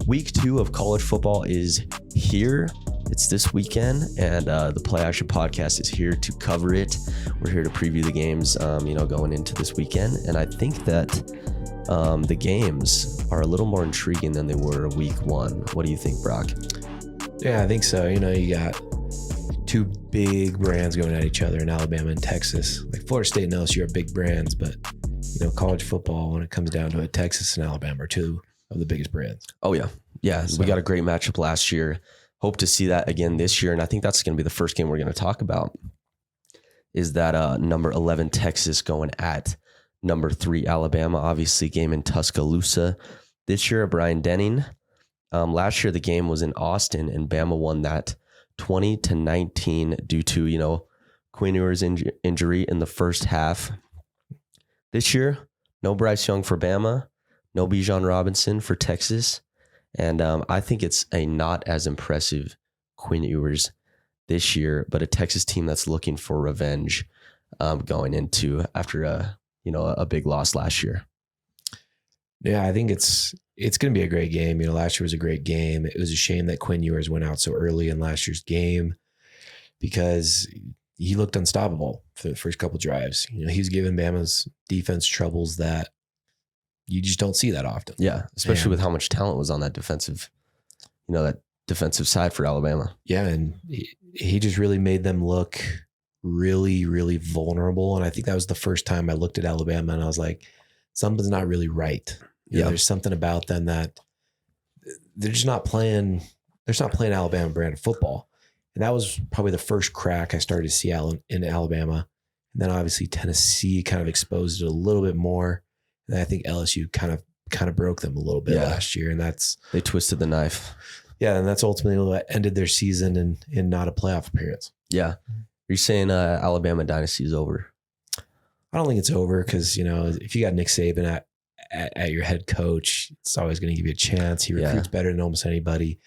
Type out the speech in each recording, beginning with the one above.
Week 2 of college football is here. It's this weekend, and the Play Action Podcast is here to cover it. We're here to preview the games, going into this weekend. And I think that the games are a little more intriguing than they were week 1. What do you think, Brock? Yeah, I think so. You got two big brands going at each other in Alabama and Texas. Like Florida State and LSU are big brands, but college football, when it comes down to it, Texas and Alabama are two of the biggest brands. Oh yeah. So we got a great matchup last year. Hope to see that again this year. And I think that's going to be the first game we're going to talk about is that number 11 Texas going at number 3 Alabama. Obviously game in Tuscaloosa this year at Bryant-Denning. Last year the game was in Austin and Bama won that 20-19 due to, Quinn Ewers' injury in the first half. This year, no Bryce Young for Bama, no Bijan Robinson for Texas. And I think it's a not as impressive Quinn Ewers this year, but a Texas team that's looking for revenge going into after a big loss last year. Yeah, I think it's going to be a great game. Last year was a great game. It was a shame that Quinn Ewers went out so early in last year's game because he looked unstoppable for the first couple drives. He was giving Bama's defense troubles that you just don't see that often. Yeah, especially with how much talent was on that defensive side for Alabama. Yeah, and he just really made them look really, really vulnerable. And I think that was the first time I looked at Alabama and I was like, something's not really right. There's something about them that they're just not playing. They're not playing Alabama brand of football. And that was probably the first crack I started to see in Alabama. And then obviously Tennessee kind of exposed it a little bit more. And I think LSU kind of broke them a little bit last year. And they twisted the knife. Yeah. And that's ultimately what ended their season in not a playoff appearance. Yeah. You're saying Alabama dynasty is over? I don't think it's over because, if you got Nick Saban at your head coach, it's always going to give you a chance. He recruits better than almost anybody.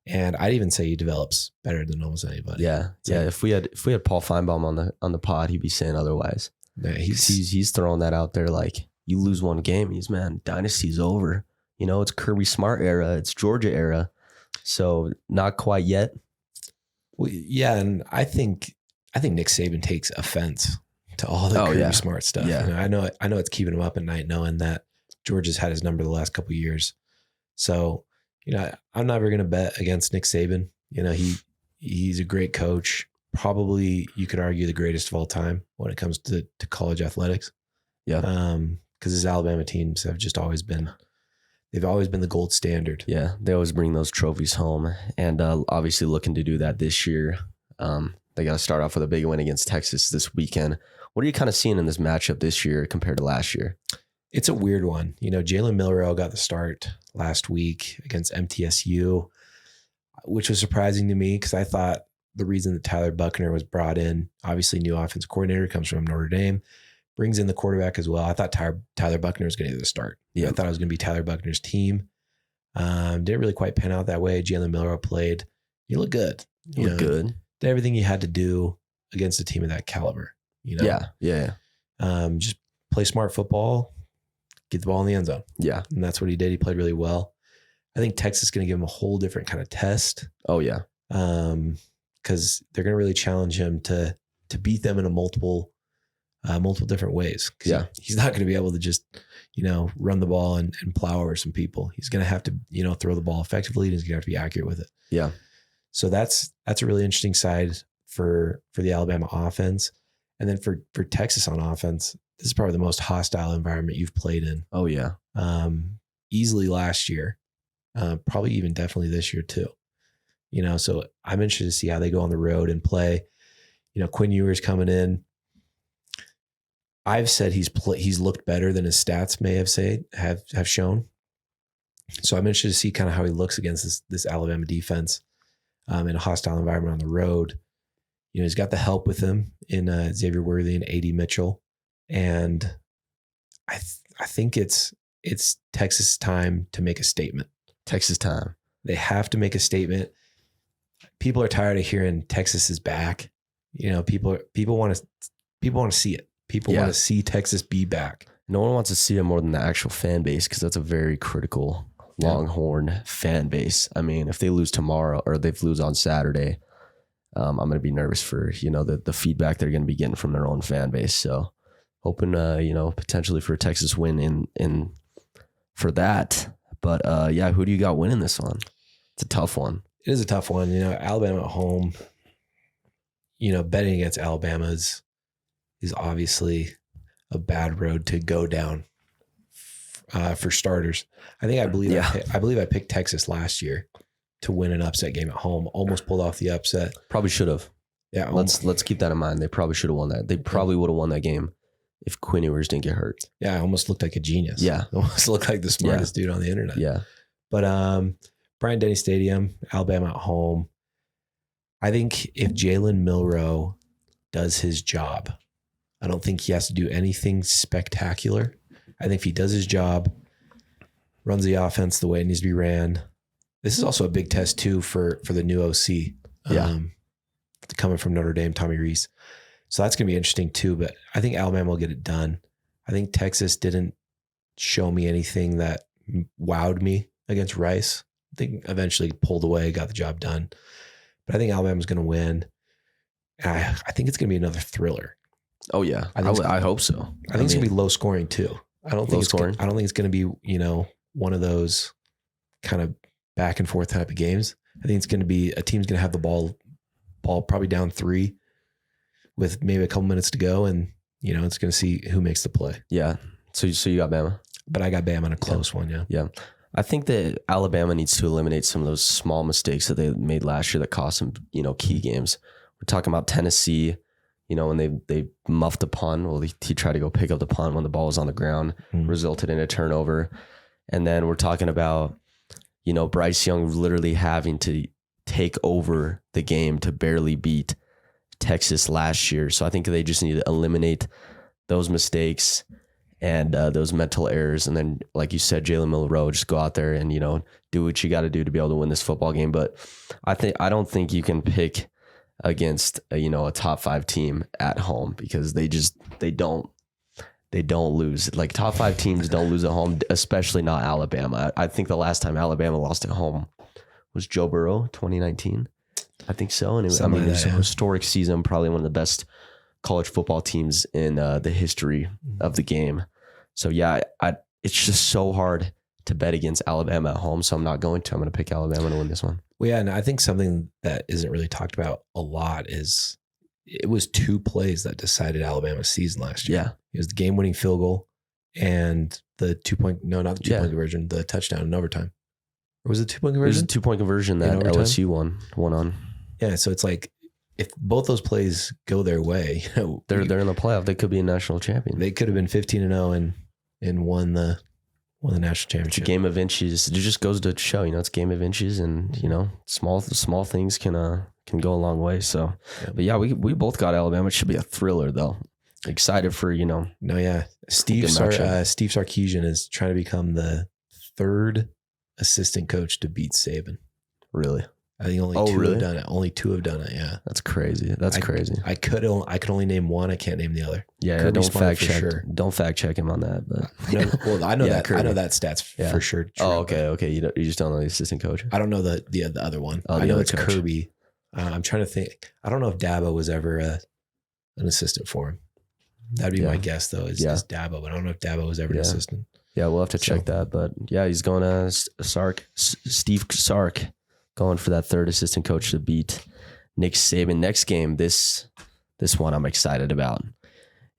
And I'd even say he develops better than almost anybody. Yeah. If we had Paul Feinbaum on the pod, he'd be saying otherwise. Yeah, he's throwing that out there like you lose one game, dynasty's over. It's Kirby Smart era, it's Georgia era. So not quite yet. Well, yeah, and I think Nick Saban takes offense to all the Kirby Smart stuff. Yeah. I know it's keeping him up at night knowing that Georgia's had his number the last couple of years. So, I'm never going to bet against Nick Saban. He's a great coach. Probably you could argue the greatest of all time when it comes to college athletics. Yeah. Because his Alabama teams have just always been the gold standard. Yeah. They always bring those trophies home and obviously looking to do that this year. They got to start off with a big win against Texas this weekend. What are you kind of seeing in this matchup this year compared to last year? It's a weird one. Jalen Milroe got the start last week against MTSU, which was surprising to me because I thought the reason that Tyler Buckner was brought in, obviously new offensive coordinator, comes from Notre Dame, brings in the quarterback as well. I thought Tyler Buckner was going to get the start. I thought it was going to be Tyler Buckner's team. Didn't really quite pan out that way. Jalen Milroe played. He looked good. He looked good. Did everything he had to do against a team of that caliber. Yeah. Just play smart football. Get the ball in the end zone. Yeah. And that's what he did. He played really well. I think Texas is going to give him a whole different kind of test. Oh, yeah. Because they're going to really challenge him to beat them in a multiple different ways. Yeah. He's not going to be able to just, run the ball and plow over some people. He's going to have to, throw the ball effectively and he's going to have to be accurate with it. Yeah. So that's a really interesting side for the Alabama offense. And then for Texas on offense, this is probably the most hostile environment you've played in. Oh, yeah. Easily last year, probably even definitely this year too. So I'm interested to see how they go on the road and play. Quinn Ewers coming in. I've said he's looked better than his stats may have shown. So I'm interested to see kind of how he looks against this Alabama defense in a hostile environment on the road. He's got the help with him in Xavier Worthy and A.D. Mitchell. And I think it's Texas time to make a statement. Texas time. They have to make a statement. People are tired of hearing Texas is back. People want to see it. People want to see Texas be back. No one wants to see it more than the actual fan base because that's a very critical, Longhorn fan base. I mean, if they lose tomorrow or they lose on Saturday, I'm going to be nervous for, the feedback they're going to be getting from their own fan base. So hoping, potentially for a Texas win in for that. But who do you got winning this one? It's a tough one. It is a tough one. Alabama at home, betting against Alabama is obviously a bad road to go down for starters. I believe I picked Texas last year to win an upset game at home. Almost pulled off the upset. Probably should have. Yeah. Let's keep that in mind. They probably should have won that. They probably would have won that game if Quinn Ewers didn't get hurt. Yeah, I almost looked like a genius. Yeah. Almost looked like the smartest dude on the internet. Yeah. But Bryant-Denny Stadium, Alabama at home. I think if Jalen Milroe does his job, I don't think he has to do anything spectacular. I think if he does his job, runs the offense the way it needs to be ran. This is also a big test too for the new OC. Coming from Notre Dame, Tommy Rees. So that's going to be interesting too, but I think Alabama will get it done. I think Texas didn't show me anything that wowed me against Rice. I think eventually pulled away, got the job done. But I think Alabama's going to win. I think it's going to be another thriller. Oh yeah, I hope so. I think it's going to be low scoring too. I don't think it's going to be, one of those kind of back and forth type of games. I think it's going to be a team's going to have the ball probably down 3 with maybe a couple minutes to go, and it's going to see who makes the play. Yeah. So you got Bama, but I got Bama in a close one. Yeah. Yeah. I think that Alabama needs to eliminate some of those small mistakes that they made last year that cost them, key games. We're talking about Tennessee, when they muffed a punt. Well, he tried to go pick up the punt when the ball was on the ground, resulted in a turnover. And then we're talking about, Bryce Young literally having to take over the game to barely beat Texas last year. So I think they just need to eliminate those mistakes and those mental errors. And then, like you said, Jalen Milroe, just go out there and, do what you got to do to be able to win this football game. But I don't think you can pick against a top 5 team at home, because they don't lose. Like, top 5 teams don't lose at home, especially not Alabama. I think the last time Alabama lost at home was Joe Burrow, 2019. I think so. And it was a historic season, probably one of the best college football teams in the history of the game. So yeah, it's just so hard to bet against Alabama at home. So I'm not going to. I'm going to pick Alabama to win this one. Well, yeah, and I think something that isn't really talked about a lot is it was 2 plays that decided Alabama's season last year. Yeah. It was the game-winning field goal and the 2-point, no, not the 2-point conversion, the touchdown in overtime. Or was it 2-point conversion? It was a 2-point conversion that LSU won on. Yeah, so it's like, if both those plays go their way, they're in the playoff. They could be a national champion. They could have been 15-0 and won the national championship. It's a game of inches. It just goes to show, it's a game of inches, and small things can go a long way. So, but yeah, we both got Alabama. It should be a thriller though. Excited for No, yeah. Steve Sarkisian is trying to become the 3rd assistant coach to beat Saban. Really? I think only 2 have done it. Only 2 have done it. Yeah, that's crazy. Crazy. I could only name one. I can't name the other. Yeah, don't fact check. Sure. Don't fact check him on that. But I know that. Kirby. I know that stats for sure. True, okay. You just don't know the assistant coach. I don't know the other one. I know it's coach. Kirby. I'm trying to think. I don't know if Dabo was ever an assistant for him. That'd be my guess though. Is Dabo, but I don't know if Dabo was ever an assistant. Yeah, we'll have to check that. But yeah, he's going to Steve Sark. Going for that 3rd assistant coach to beat Nick Saban. Next game, this one I'm excited about.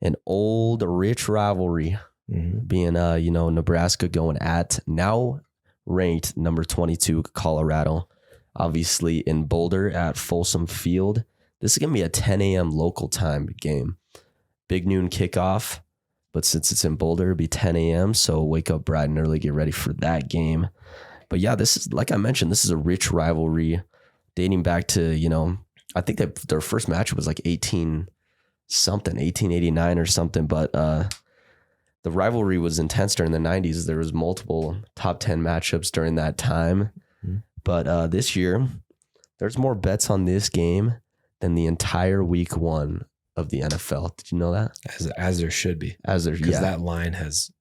An old rich rivalry, being Nebraska going at now ranked number 22 Colorado, obviously in Boulder at Folsom Field. This is gonna be a 10 a.m. local time game. Big noon kickoff, but since it's in Boulder, it'll be 10 a.m. So wake up bright and early, get ready for that game. But yeah, this is, like I mentioned, this is a rich rivalry dating back to, I think that their first match was like 1889 or something. But the rivalry was intense during the 90s. There was multiple top 10 matchups during that time. Mm-hmm. But this year, there's more bets on this game than the entire week 1 of the NFL. Did you know that? As there should be. Because that line has,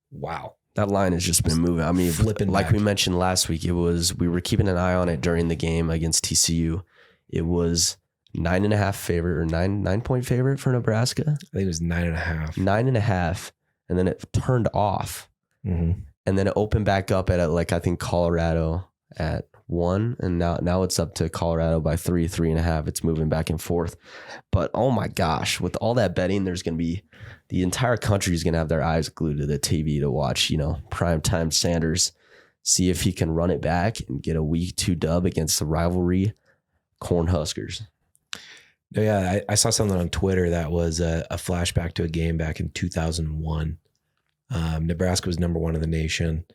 wow. That line has just been moving. I mean, flipping like back. we mentioned last week, we were keeping an eye on it during the game against TCU. It was 9.5 favorite or 9 point favorite for Nebraska. I think it was 9.5. 9.5, and then it turned off, Mm-hmm. and then it opened back up at like I think Colorado at 1, and now it's up to Colorado by 3.5. It's moving back and forth, but oh my gosh, with all that betting, there's going to be the entire country is going to have their eyes glued to the TV to watch, primetime Sanders, see if he can run it back and get a week 2 dub against the rivalry Cornhuskers. Yeah, I saw something on Twitter that was a flashback to a game back in 2001. Nebraska was number 1 in the nation.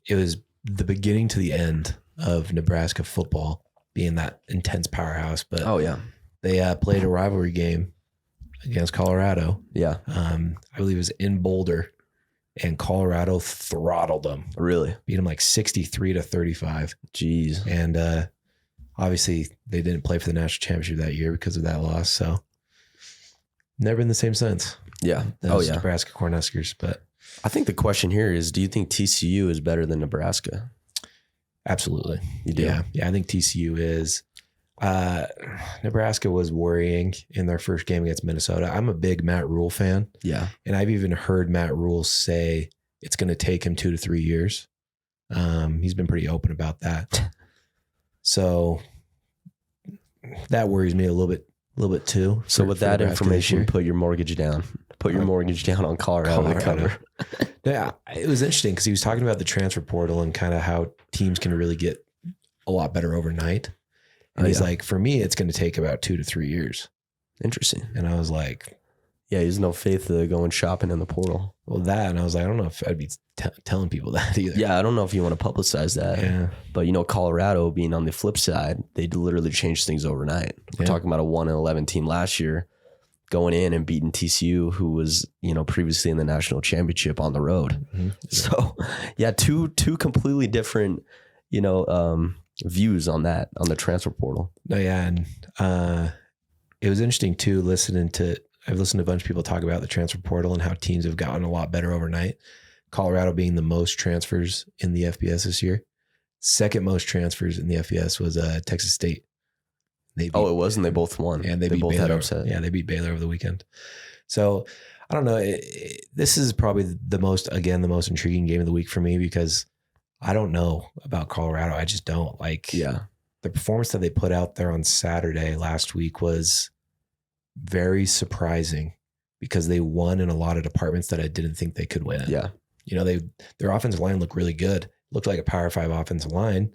It was the beginning to the end of Nebraska football being that intense powerhouse. But Oh yeah, they played a rivalry game against Colorado. yeah, I believe it was in Boulder, and Colorado throttled them, really. beat them like 63-35. Jeez, And obviously they didn't play for the national championship that year because of that loss. So never in the same sense. yeah. Those Oh yeah. Nebraska Cornhuskers, but I think the question here is, do you think TCU is better than Nebraska? absolutely. You do? Yeah. I think TCU is. Nebraska was worrying in their first game against Minnesota. I'm a big Matt Rule fan, Yeah. and I've even heard Matt Rule say it's going to take him 2 to 3 years. He's been pretty open about that. So that worries me a little bit too. So with that Nebraska this information, year. put your mortgage down. Put your mortgage down on Colorado to cover. Yeah, it was interesting because he was talking about the transfer portal and kind of how teams can really get a lot better overnight. And he's like, for me, it's going to take about 2 to 3 years. Interesting. And I was like, Yeah, he has no faith going shopping in the portal. well, that. And I was like, I don't know if I'd be telling people that either. Yeah, I don't know if you want to publicize that. Yeah. But, Colorado being on the flip side, they literally changed things overnight. We're talking about a 1-11 team last year going in and beating TCU, who was, previously in the national championship on the road. Mm-hmm. So, yeah, two completely different, views on the transfer portal. No, yeah. And it was interesting too, I've listened to a bunch of people talk about the transfer portal and how teams have gotten a lot better overnight. Colorado being the most transfers in the FBS this year. Second most transfers in the FBS was Texas State. It was, and they both won. And they both Baylor. had upset. Yeah, they beat Baylor over the weekend. So I don't know. This is probably the most intriguing game of the week for me because I don't know about Colorado. I just don't. The performance that they put out there on Saturday last week was very surprising because they won in a lot of departments that I didn't think they could win in. Yeah. Their offensive line looked really good. Looked like a Power 5 offensive line.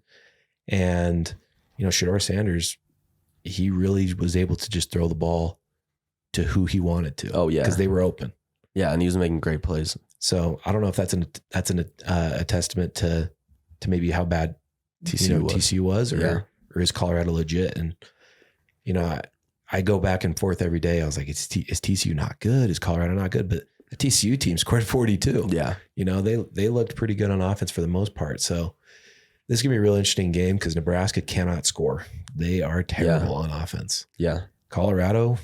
And, Shedeur Sanders, he really was able to just throw the ball to who he wanted to. Oh, yeah. Because they were open. Yeah, and he was making great plays. So I don't know if that's a testament to maybe how bad TCU was or is Colorado legit? And, I go back and forth every day. I was like, is TCU not good? Is Colorado not good? But the TCU team scored 42. Yeah. They looked pretty good on offense for the most part. So this is going to be a real interesting game because Nebraska cannot score. They are terrible on offense. Yeah. Colorado,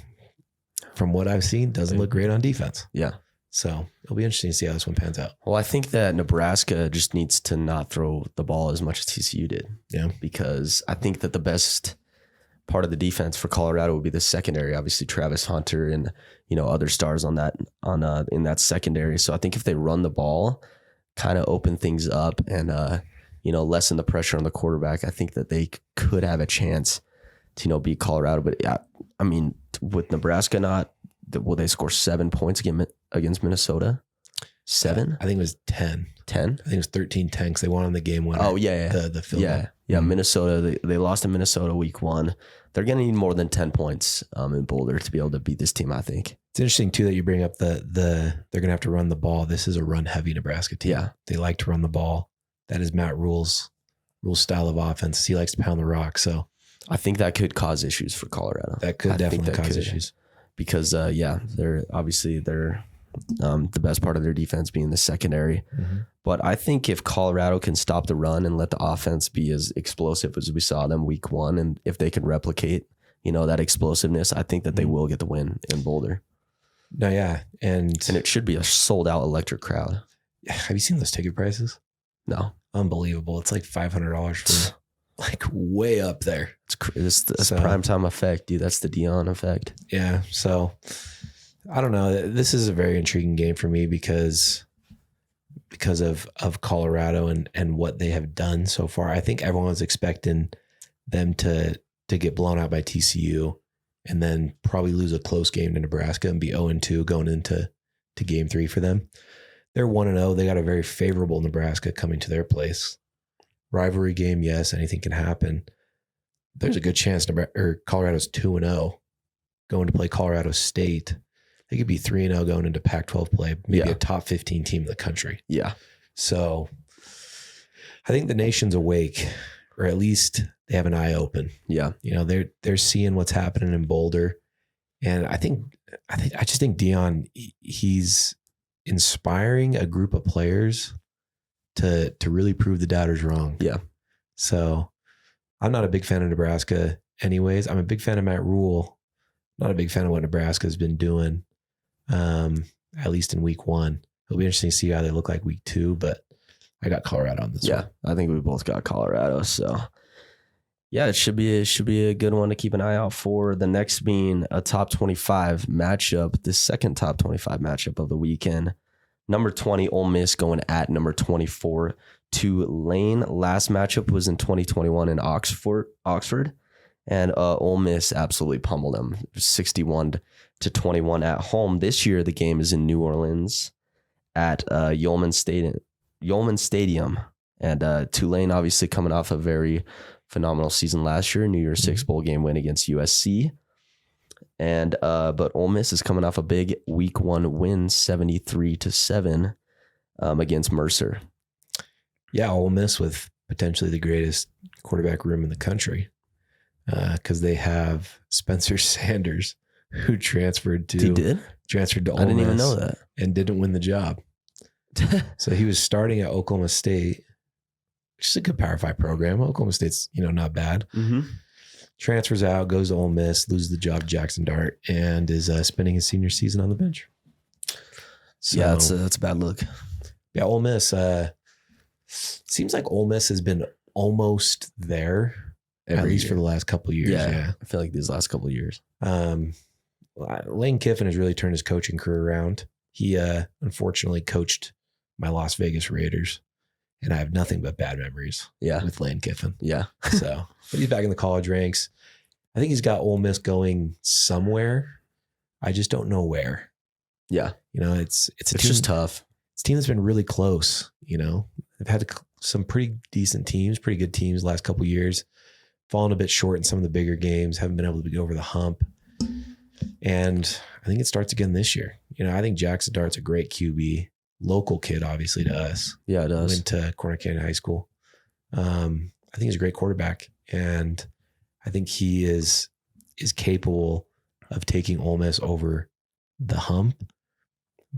from what I've seen, doesn't look great on defense. Yeah. So it'll be interesting to see how this one pans out. Well, I think that Nebraska just needs to not throw the ball as much as TCU did. Yeah. Because I think that the best part of the defense for Colorado would be the secondary. Obviously, Travis Hunter and other stars in that secondary. So I think if they run the ball, kind of open things up and lessen the pressure on the quarterback, I think that they could have a chance to beat Colorado. But yeah, I mean, with Nebraska will they score 7 points against Minnesota? 7? I think it was 10. 10? I think it was 13-10 because they won on the game winner. Oh, yeah. The field goal. Yeah, Minnesota, they lost to Minnesota week 1. They're going to need more than 10 points in Boulder to be able to beat this team, I think. It's interesting, too, that you bring up they're going to have to run the ball. This is a run-heavy Nebraska team. Yeah. They like to run the ball. That is Matt Rule's style of offense. He likes to pound the rock. So I think that could cause issues for Colorado. That could definitely cause issues. Because, they're the best part of their defense being the secondary. Mm-hmm. But I think if Colorado can stop the run and let the offense be as explosive as we saw them week 1, and if they can replicate, that explosiveness, I think that they will get the win in Boulder. No, yeah. And it should be a sold out electric crowd. have you seen those ticket prices? No. Unbelievable. It's like $500 for like way up there. That's primetime effect, dude. That's the Dion effect. Yeah. So I don't know. This is a very intriguing game for me because of Colorado and what they have done so far. I think everyone was expecting them to get blown out by TCU and then probably lose a close game to Nebraska and be 0-2 going into game 3 for them. They're 1-0. They got a very favorable Nebraska coming to their place. Rivalry game, yes, anything can happen. There's a good chance Colorado's 2-0 going to play Colorado State. They could be 3-0 going into Pac-12 play, maybe a top 15 team in the country. Yeah. So I think the nation's awake, or at least they have an eye open. Yeah. You know, they're seeing what's happening in Boulder. And I just think Dion, he's inspiring a group of players to really prove the doubters wrong. Yeah. So I'm not a big fan of Nebraska anyways. I'm a big fan of Matt Rule. Not a big fan of what Nebraska has been doing, at least in week 1. It'll be interesting to see how they look like week 2, but I got Colorado on this one. Yeah, I think we both got Colorado. So yeah, it should be a good one to keep an eye out for. The next being a top 25 matchup, the second top 25 matchup of the weekend. Number 20, Ole Miss going at number 24, Tulane. Last matchup was in 2021 in Oxford, and Ole Miss absolutely pummeled them, 61-21 at home. This year, the game is in New Orleans at Yeoman Stadium, and Tulane obviously coming off a very phenomenal season last year, New Year's Six bowl game win against USC. And but Ole Miss is coming off a big week 1 win, 73-7 against Mercer. Yeah, Ole Miss with potentially the greatest quarterback room in the country, because they have Spencer Sanders, who transferred to Ole Miss. I didn't even know that, and didn't win the job. So he was starting at Oklahoma State, which is a good Power 5 program. Oklahoma State's not bad. Mm-hmm. Transfers out, goes to Ole Miss, loses the job to Jackson Dart, and is spending his senior season on the bench. So, yeah, that's a bad look. Yeah, Ole Miss. Seems like Ole Miss has been almost there, at least for the last couple of years. Yeah, I feel like these last couple of years. Lane Kiffin has really turned his coaching career around. He unfortunately coached my Las Vegas Raiders, and I have nothing but bad memories with Lane Kiffin. Yeah. So, but he's back in the college ranks. I think he's got Ole Miss going somewhere. I just don't know where. Yeah. It's team, just tough. It's a team that's been really close. They've had some pretty decent teams, pretty good teams the last couple of years, fallen a bit short in some of the bigger games, haven't been able to get over the hump. And I think it starts again this year. I think Jackson Dart's a great QB. Local kid, obviously, to us. Yeah, it does. Went to Corner Canyon High School. I think he's a great quarterback, and I think he is capable of taking Ole Miss over the hump,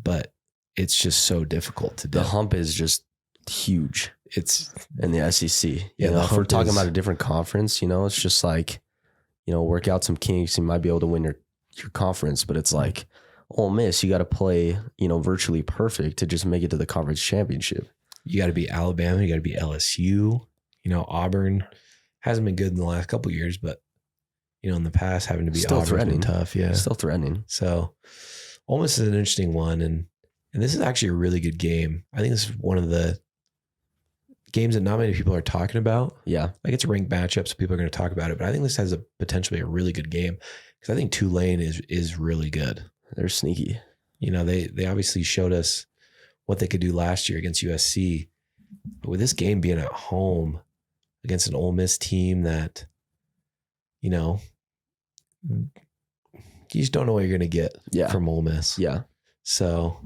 but it's just so difficult to do. The hump is just huge. It's in the SEC. Yeah, if we're talking about a different conference, it's just like, work out some kinks. You might be able to win your conference, but it's like Ole Miss, you got to play, virtually perfect to just make it to the conference championship. You got to beat Alabama. You got to beat LSU. Auburn hasn't been good in the last couple of years, but in the past, having to beat Auburn's been tough. Yeah, still threatening. So Ole Miss is an interesting one, and this is actually a really good game. I think this is one of the games that not many people are talking about. Yeah, like it's a ranked matchup, so people are going to talk about it. But I think this has a potentially a really good game because I think Tulane is really good. They're sneaky. They obviously showed us what they could do last year against USC. But with this game being at home against an Ole Miss team that, you just don't know what you're going to get from Ole Miss. Yeah. So,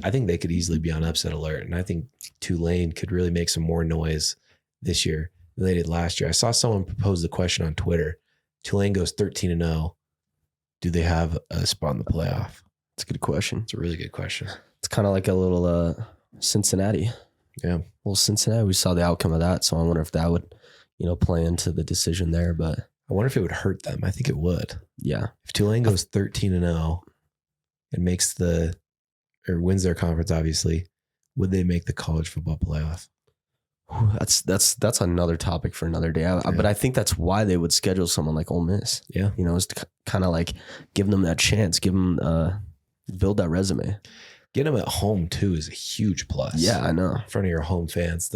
I think they could easily be on upset alert. And I think Tulane could really make some more noise this year than they did last year. I saw someone propose the question on Twitter. Tulane goes 13-0. Do they have a spot in the playoff? It's a good question. It's a really good question. It's kind of like a little Cincinnati. Yeah. Well, Cincinnati, we saw the outcome of that. So I wonder if that would, play into the decision there. But I wonder if it would hurt them. I think it would. Yeah. If Tulane goes 13-0 and wins their conference, obviously, would they make the college football playoff? That's another topic for another day. But I think that's why they would schedule someone like Ole Miss. Yeah. You know, is to kind of like give them that chance, give them build that resume. Getting them at home too is a huge plus. Yeah, I know. In front of your home fans.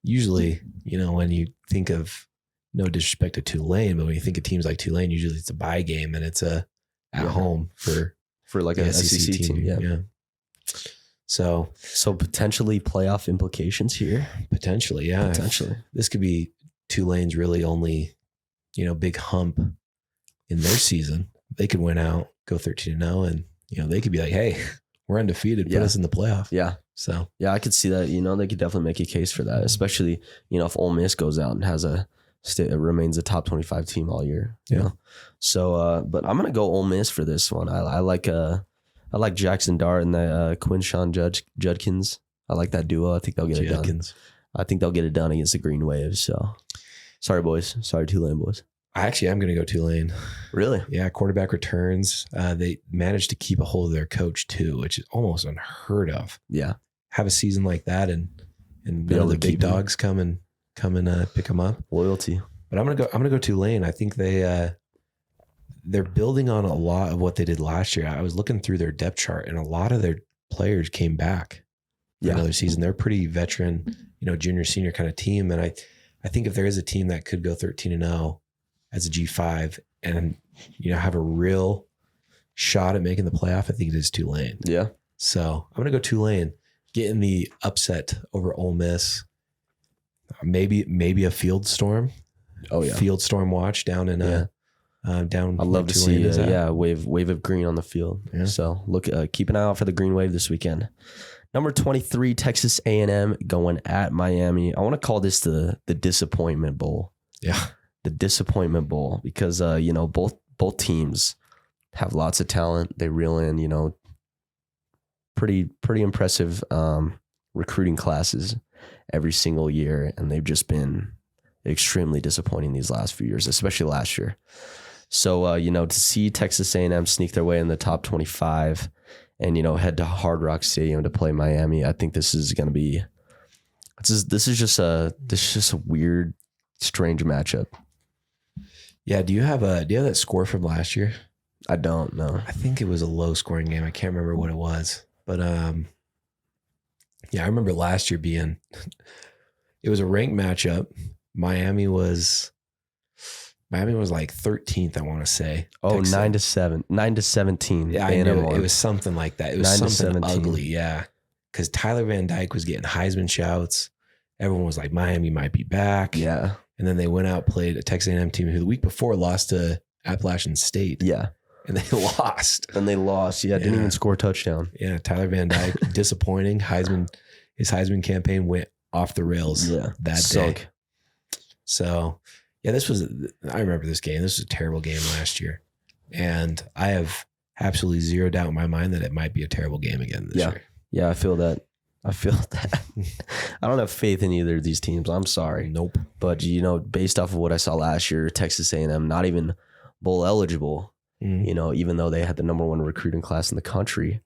Usually, you know, when you think of, no disrespect to Tulane, but when you think of teams like Tulane, usually it's a bye game and it's at home for like a SEC team. Yeah. So potentially playoff implications here. Potentially, yeah. Potentially. This could be Tulane's really only, you know, big hump in their season. They could win out, go 13-0, and, you know, they could be like, hey, we're undefeated, put us in the playoff. Yeah. So, yeah, I could see that. You know, they could definitely make a case for that, especially, you know, if Ole Miss goes out and has remains a top 25 team all year. You know? So, but I'm going to go Ole Miss for this one. I like Jackson Dart and the Quinshawn Judkins. I like that duo. I think they'll get it done. I think they'll get it done against the Green Wave. So, sorry, boys. Sorry, Tulane boys. I actually am going to go Tulane. Really? Yeah, quarterback returns. They managed to keep a hold of their coach too, which is almost unheard of. Yeah. Have a season like that and none of the big dogs come and pick them up. Loyalty. But I'm gonna go Tulane. I think they're building on a lot of what they did last year. I was looking through their depth chart, and a lot of their players came back for another season. They're pretty veteran, you know, junior, senior kind of team. And I think if there is a team that could go 13-0 as a G5 and, you know, have a real shot at making the playoff, I think it is Tulane. Yeah. So I'm gonna go Tulane, getting the upset over Ole Miss. Maybe a field storm. Oh yeah. Field storm watch down in down. I'd love to see wave of green on the field. Yeah. So keep an eye out for the green wave this weekend. Number 23, Texas A&M going at Miami. I want to call this the disappointment bowl. Yeah. The disappointment bowl, because you know, both teams have lots of talent. They reel in, you know, pretty impressive recruiting classes every single year, and they've just been extremely disappointing these last few years, especially last year. So, you know, to see Texas A&M sneak their way in the top 25 and, you know, head to Hard Rock Stadium to play Miami, I think this is going to be, this is just a weird, strange matchup. Yeah. Do you have that score from last year? I don't know. I think it was a low scoring game. I can't remember what it was, but, yeah, I remember last year being, it was a ranked matchup. Miami was like 13th, I want to say. Oh, Texas. 9-17. Yeah, I knew it was something like that. It was something ugly, yeah. Because Tyler Van Dyke was getting Heisman shouts. Everyone was like, Miami might be back. Yeah. And then they went out, played a Texas A&M team who the week before lost to Appalachian State. Yeah. And they lost. Yeah, didn't even score a touchdown. Yeah, Tyler Van Dyke, disappointing. His Heisman campaign went off the rails that day. So, yeah, I remember this game. This was a terrible game last year. And I have absolutely zero doubt in my mind that it might be a terrible game again this year. Yeah, I feel that. I don't have faith in either of these teams. I'm sorry. Nope. But, you know, based off of what I saw last year, Texas A&M, not even bowl eligible, you know, even though they had the number one recruiting class in the country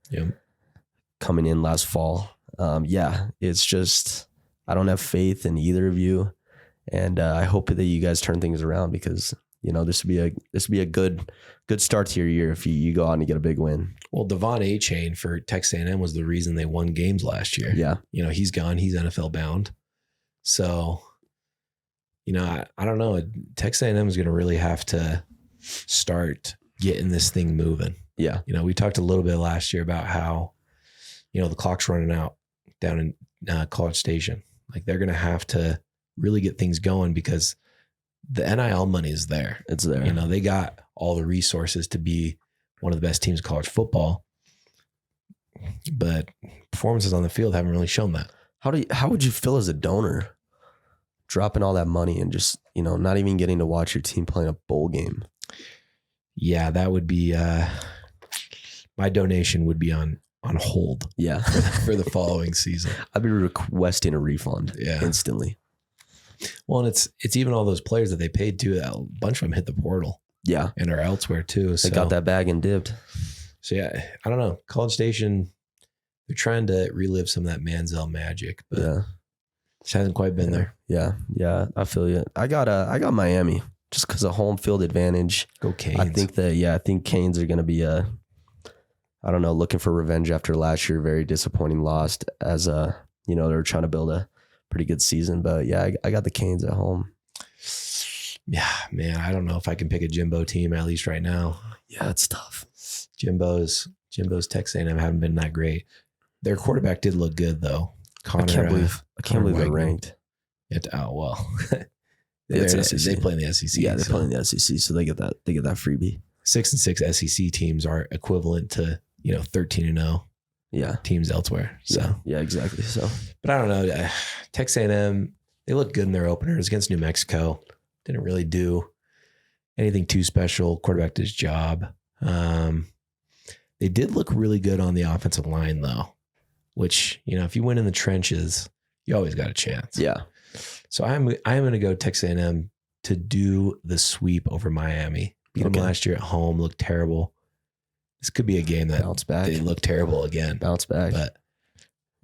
coming in last fall. It's just, I don't have faith in either of you. And I hope that you guys turn things around, because, you know, this would be a good start to your year if you go out and you get a big win. Well, Devon Achane for Texas A&M was the reason they won games last year. Yeah. You know, he's gone. He's NFL bound. So, you know, I don't know. Texas A&M is going to really have to start getting this thing moving. Yeah. You know, we talked a little bit last year about how, you know, the clock's running out down in College Station. Like, they're going to have to really get things going, because the NIL money is there. It's there. You know, they got all the resources to be one of the best teams in college football, but performances on the field haven't really shown that. How would you feel as a donor, dropping all that money and just, you know, not even getting to watch your team playing a bowl game? Yeah, that would be, my donation would be on hold. Yeah. for the following season. I'd be requesting a refund instantly. Well, and it's even all those players that they paid to, a bunch of them hit the portal. Yeah. And are elsewhere too. They got that bag and dipped. So yeah, I don't know. College Station, They're trying to relive some of that Manziel magic, but Yeah. it hasn't quite been there. Yeah. Yeah. I feel you. I got Miami just because of home field advantage. Go Canes. I think Canes are going to be looking for revenge after last year. Very disappointing loss as they were trying to build a pretty good season. But yeah, I got the Canes at home. Yeah, man, I don't know if I can pick a Jimbo team at least right now. Yeah, it's tough. Jimbo's Texas A&M haven't been that great. Their quarterback did look good though. I can't believe they're ranked. They play in the SEC. Yeah, they play in the SEC, so they get that freebie. 6-6 SEC teams are equivalent to 13-0. Yeah, teams elsewhere. So yeah, exactly. So, but I don't know. Texas A&M, they look good in their openers against New Mexico. Didn't really do anything too special. Quarterback did his job. They did look really good on the offensive line though, which, if you win in the trenches, you always got a chance. Yeah. So I'm going to go Texas A&M to do the sweep over Miami. Beat them last year at home, looked terrible. This could be a game that bounce back. They look terrible again. Bounce back. But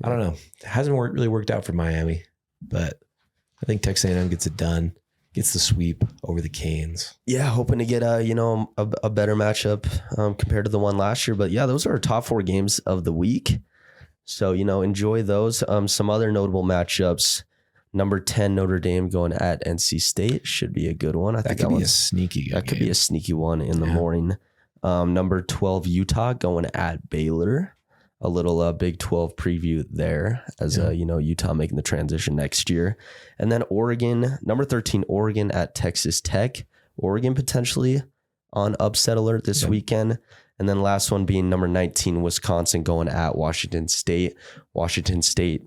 I don't know. It hasn't really worked out for Miami, but I think Texas A&M gets it done. Gets the sweep over the Canes. Yeah, hoping to get a better matchup compared to the one last year. But yeah, those are our top 4 games of the week. So, enjoy those. Some other notable matchups. Number 10 Notre Dame going at NC State should be a good one. I think that could be a sneaky game. That could be a sneaky one in the morning. Number 12 Utah going at Baylor. A little Big 12 preview there as Utah making the transition next year. And then Oregon, number 13 Oregon at Texas Tech. Oregon potentially on upset alert this weekend. And then last one being number 19 Wisconsin going at Washington State. Washington State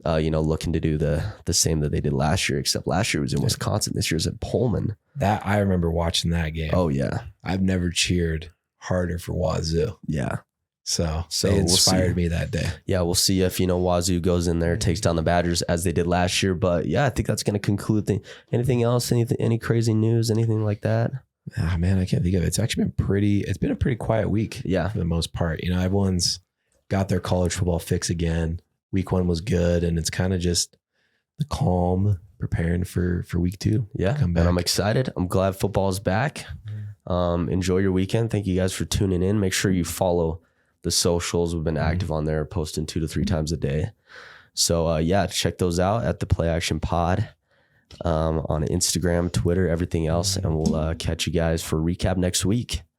looking to do the same that they did last year, except last year was in Wisconsin. This year's at Pullman. That I remember watching that game. Oh yeah. I've never cheered harder for Wazoo. Yeah. So they inspired me that day. Yeah, we'll see if Wazoo goes in there, takes down the Badgers as they did last year. But yeah, I think that's going to conclude. Anything else? Any crazy news? Anything like that? Ah, man, I can't think of it. It's actually been it's been a pretty quiet week. Yeah, for the most part. Everyone's got their college football fix again. Week 1 was good, and it's kind of just the calm, preparing for week 2. Yeah, and I'm excited. I'm glad football is back. Enjoy your weekend. Thank you guys for tuning in. Make sure you follow the socials. We've been active on there, posting 2 to 3 times a day. So check those out at the Play Action Pod on Instagram, Twitter, everything else. And we'll catch you guys for a recap next week.